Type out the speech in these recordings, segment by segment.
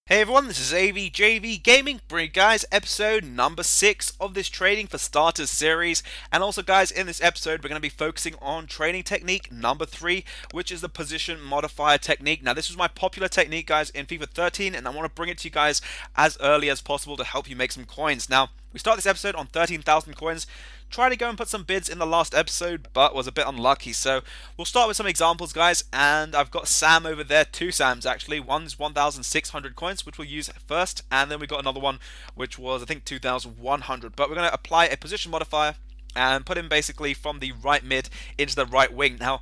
Hey everyone, this is AVJVGaming, bringing you guys episode number 6 of this Trading for Starters series. And also guys, in this episode we're going to be focusing on trading technique number 3, which is the position modifier technique. Now this is my popular technique guys in FIFA 13, and I want to bring it to you guys as early as possible to help you make some coins. Now, we start this episode on 13,000 coins. Tried to go and put some bids in the last episode, but was a bit unlucky. So we'll start with some examples, guys. And I've got Sam over there, two Sams actually. One's 1,600 coins, which we'll use first, and then we got another one, which was I think 2,100. But we're going to apply a position modifier and put him basically from the right mid into the right wing. Now,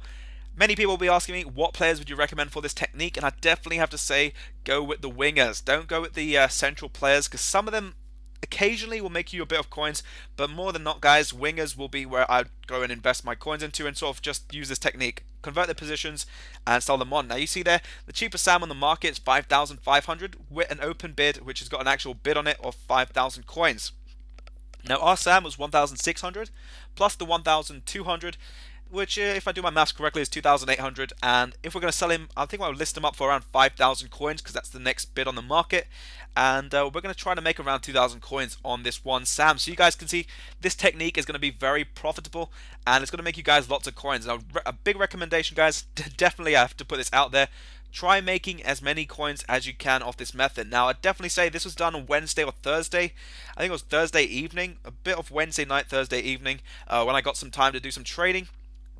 many people will be asking me, what players would you recommend for this technique? And I definitely have to say, go with the wingers. Don't go with the central players, because some of them occasionally will make you a bit of coins, but more than not guys, wingers will be where I go and invest my coins into and sort of just use this technique, convert the positions and sell them on. Now you see there, the cheapest Sam on the market is 5,500 with an open bid which has got an actual bid on it of 5,000 coins. Now our Sam was 1,600 plus the 1,200, which if I do my maths correctly is 2,800, and if we're going to sell him, I think I'll list him up for around 5,000 coins because that's the next bid on the market, and we're going to try to make around 2,000 coins on this one Sam. So you guys can see this technique is going to be very profitable and it's going to make you guys lots of coins. Now a big recommendation guys, definitely I have to put this out there, try making as many coins as you can off this method. Now I'd definitely say this was done on Wednesday or Thursday. I think it was Thursday evening, a bit of Wednesday night, Thursday evening, when I got some time to do some trading.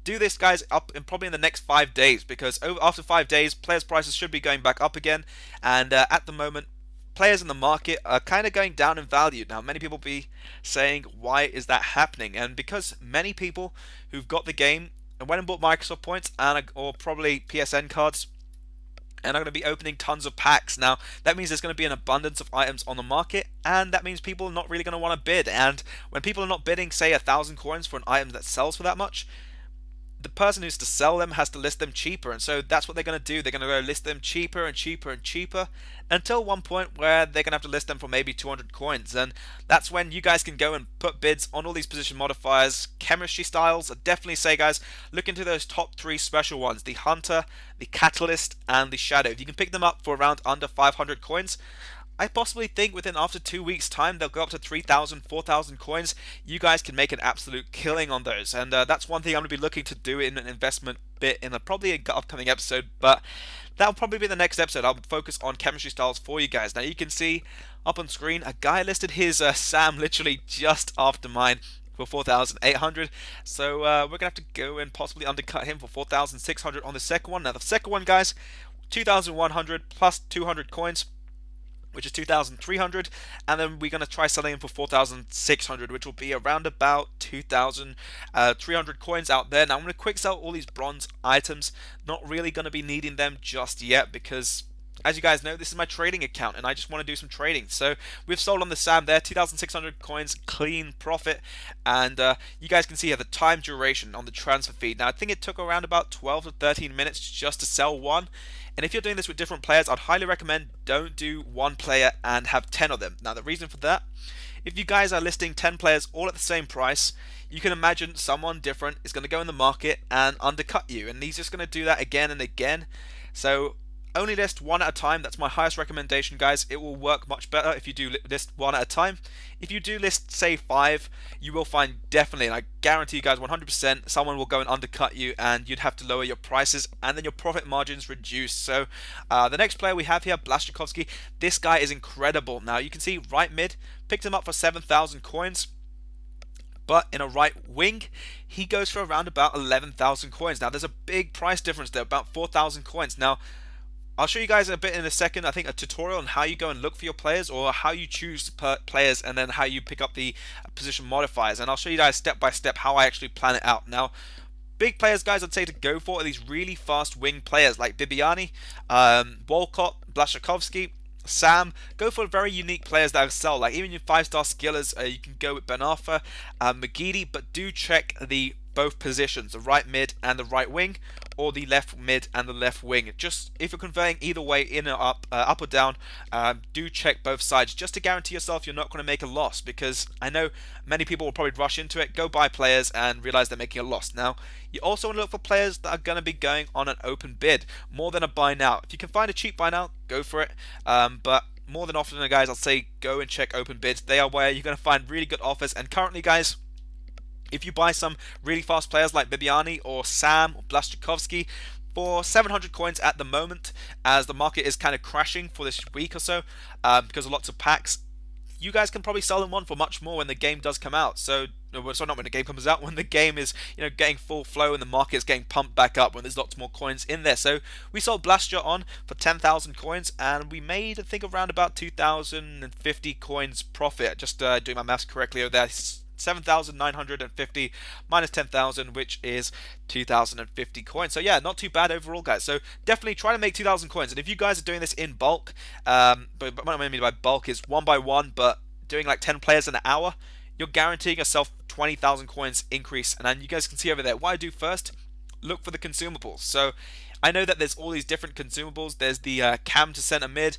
Do this guys up in probably in the next 5 days, because after 5 days players prices should be going back up again, and at the moment players in the market are kind of going down in value. Now many people be saying, why is that happening? And because many people who've got the game and went and bought Microsoft points and or probably PSN cards and are going to be opening tons of packs. Now that means there's going to be an abundance of items on the market, and that means people are not really going to want to bid. And when people are not bidding say 1,000 coins for an item that sells for that much, the person who's to sell them has to list them cheaper, and so that's what they're going to do. They're going to go list them cheaper and cheaper and cheaper until one point where they're going to have to list them for maybe 200 coins, and that's when you guys can go and put bids on all these position modifiers. Chemistry styles, I definitely say guys, look into those top 3 special ones, the Hunter, the Catalyst and the Shadow. If you can pick them up for around under 500 coins, I possibly think within after 2 weeks time they'll go up to 3,000, 4,000 coins. You guys can make an absolute killing on those, and that's one thing I'm going to be looking to do in an investment bit in probably an upcoming episode, but that'll probably be the next episode. I'll focus on chemistry styles for you guys. Now you can see up on screen a guy listed his Sam literally just after mine for 4,800, so we're going to have to go and possibly undercut him for 4,600 on the second one. Now the second one guys, 2,100 plus 200 coins, which is 2,300, and then we're going to try selling them for 4,600, which will be around about 2,300 coins out there. Now I'm going to quick sell all these bronze items, not really going to be needing them just yet, because as you guys know, this is my trading account and I just want to do some trading. So we've sold on the Sam there, 2,600 coins, clean profit, and you guys can see here the time duration on the transfer feed. Now I think it took around about 12 to 13 minutes just to sell one. And if you're doing this with different players, I'd highly recommend don't do one player and have 10 of them. Now the reason for that, if you guys are listing 10 players all at the same price, you can imagine someone different is going to go in the market and undercut you, and he's just going to do that again and again. So only list one at a time. That's my highest recommendation guys. It will work much better if you do list one at a time. If you do list say 5, you will find definitely, and I guarantee you guys 100%, someone will go and undercut you and you'd have to lower your prices and then your profit margins reduce. So the next player we have here, Blaszczykowski, this guy is incredible. Now you can see right mid, picked him up for 7,000 coins. But in a right wing, he goes for around about 11,000 coins. Now there's a big price difference there, about 4,000 coins. Now I'll show you guys a bit in a second, I think a tutorial on how you go and look for your players, or how you choose players, and then how you pick up the position modifiers. And I'll show you guys step by step how I actually plan it out. Now, big players guys I'd say to go for are these really fast wing players like Bibiani, Walcott, Blaszczykowski, Sam. Go for very unique players that sell, like even your 5-star skillers, you can go with Ben Arfa, McGeady, but do check the both positions, the right mid and the right wing, or the left mid and the left wing. Just if you're converting either way, in or up or down, do check both sides just to guarantee yourself you're not going to make a loss, because I know many people will probably rush into it, go buy players and realize they're making a loss. Now you also want to look for players that are going to be going on an open bid more than a buy now. If you can find a cheap buy now, go for it, but more than often, guys, I'll say go and check open bids. They are where you're going to find really good offers. And currently, guys, if you buy some really fast players like Bibiani or Sam or Blaszczykowski for 700 coins at the moment, as the market is kind of crashing for this week or so because of lots of packs, you guys can probably sell them on for much more when the game does come out. So not when the game comes out, when the game is getting full flow and the market is getting pumped back up, when there's lots more coins in there. So we sold Blaszczykowski on for 10,000 coins, and we made, I think, around about 2,050 coins profit. Just doing my maths correctly over there. 7,950 minus 10,000, which is 2,050 coins. So yeah, not too bad overall, guys. So definitely try to make 2,000 coins. And if you guys are doing this in bulk, but what I mean by bulk is one by one, but doing like 10 players in an hour, you're guaranteeing yourself 20,000 coins increase. And then you guys can see over there, what I do first, look for the consumables. So I know that there's all these different consumables. There's the cam to center mid,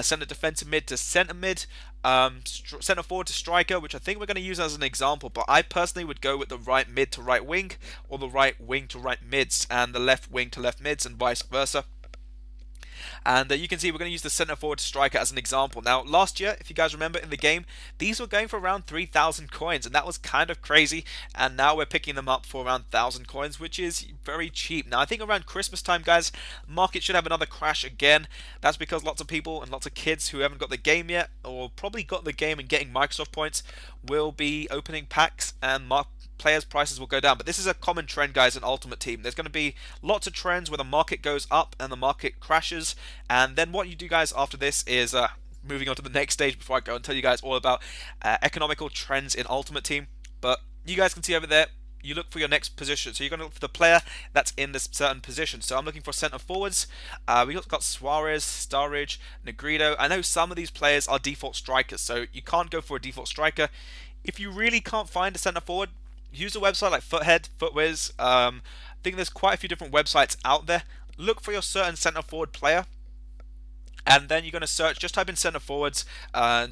center defensive mid to center mid, center forward to striker, which I think we're going to use as an example. But I personally would go with the right mid to right wing, or the right wing to right mids, and the left wing to left mids, and vice versa. And you can see we're going to use the center forward striker as an example. Now, last year, if you guys remember in the game, these were going for around 3,000 coins, and that was kind of crazy. And now we're picking them up for around 1,000 coins, which is very cheap. Now, I think around Christmas time, guys, market should have another crash again. That's because lots of people and lots of kids who haven't got the game yet, or probably got the game and getting Microsoft points, will be opening packs, and players' prices will go down. But this is a common trend, guys, in Ultimate Team. There's going to be lots of trends where the market goes up and the market crashes. And then what you do, guys, after this is moving on to the next stage before I go and tell you guys all about economical trends in Ultimate Team. But you guys can see over there, you look for your next position. So you're going to look for the player that's in this certain position. So I'm looking for center forwards. We've got Suarez, Sturridge, Negrito. I know some of these players are default strikers, so you can't go for a default striker. If you really can't find a center forward, use a website like Foothead, Footwiz. I think there's quite a few different websites out there. Look for your certain center forward player, and then you're going to search, just type in center forwards,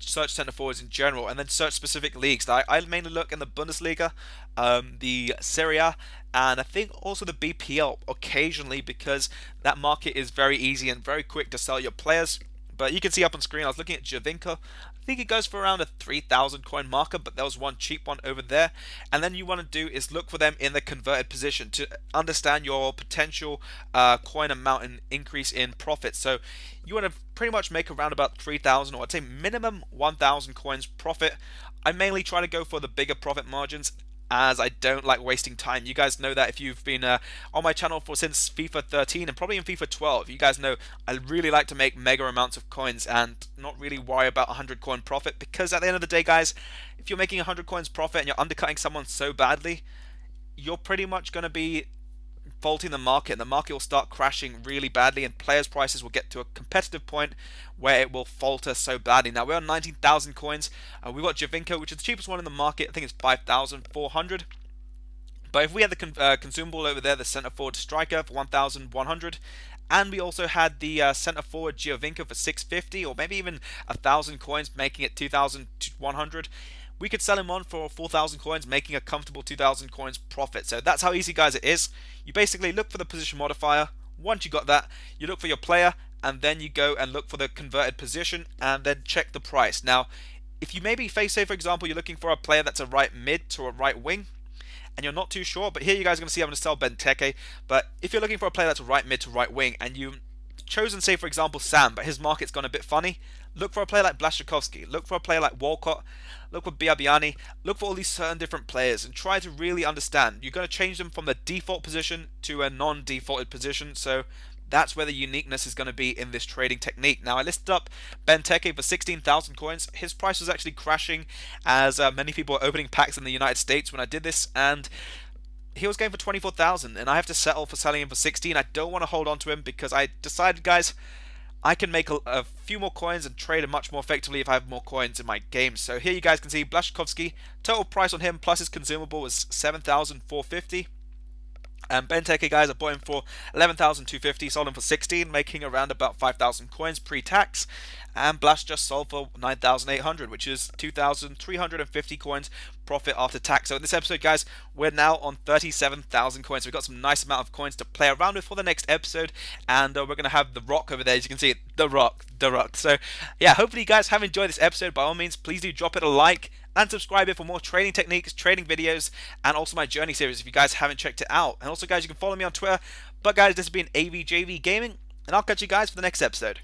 search center forwards in general, and then search specific leagues. I mainly look in the Bundesliga, the Serie A, and I think also the BPL occasionally, because that market is very easy and very quick to sell your players. But you can see up on screen, I was looking at Javinko. I think it goes for around a 3,000 coin marker, but there was one cheap one over there. And then you want to do is look for them in the converted position to understand your potential coin amount and increase in profit. So you want to pretty much make around about 3,000, or I'd say minimum 1,000 coins profit. I mainly try to go for the bigger profit margins, as I don't like wasting time. You guys know that if you've been on my channel since FIFA 13 and probably in FIFA 12, you guys know I really like to make mega amounts of coins and not really worry about 100 coin profit, because at the end of the day, guys, if you're making 100 coins profit and you're undercutting someone so badly, you're pretty much going to be faulting the market, and the market will start crashing really badly, and players' prices will get to a competitive point where it will falter so badly. Now we're on 19,000 coins. We've got Javinko, which is the cheapest one in the market. I think it's 5,400. But if we had the consumable over there, the center forward striker for 1,100, and we also had the center forward Giovinco for 650, or maybe even 1,000 coins, making it 2,100. We could sell him on for 4,000 coins, making a comfortable 2,000 coins profit. So that's how easy, guys, it is. You basically look for the position modifier. Once you got that, you look for your player, and then you go and look for the converted position, and then check the price. Now, if you maybe say for example, you're looking for a player that's a right mid to a right wing, and you're not too sure, but here you guys are going to see I'm going to sell Benteke. But if you're looking for a player that's a right mid to right wing, and you've chosen, say for example, Sam, but his market's gone a bit funny, look for a player like Blaszczykowski, look for a player like Walcott, look for Biabiani, look for all these certain different players, and try to really understand. You're going to change them from the default position to a non-defaulted position, so that's where the uniqueness is going to be in this trading technique. Now, I listed up Benteke for 16,000 coins. His price was actually crashing, as many people were opening packs in the United States when I did this, and he was going for 24,000, and I have to settle for selling him for 16. I don't want to hold on to him, because I decided, guys, I can make a few more coins and trade him much more effectively if I have more coins in my game. So here you guys can see Blaszczykowski, total price on him plus his consumable was 7,450. And Benteke, guys, I bought him for 11,250, sold him for 16, making around about 5,000 coins pre-tax. And Blast just sold for 9,800, which is 2,350 coins profit after tax. So in this episode, guys, we're now on 37,000 coins. So we've got some nice amount of coins to play around with for the next episode. And we're going to have The Rock over there. As you can see, The Rock. So yeah, hopefully you guys have enjoyed this episode. By all means, please do drop it a like and subscribe here for more trading techniques, trading videos, and also my journey series if you guys haven't checked it out. And also, guys, you can follow me on Twitter. But guys, this has been AVJVGaming, and I'll catch you guys for the next episode.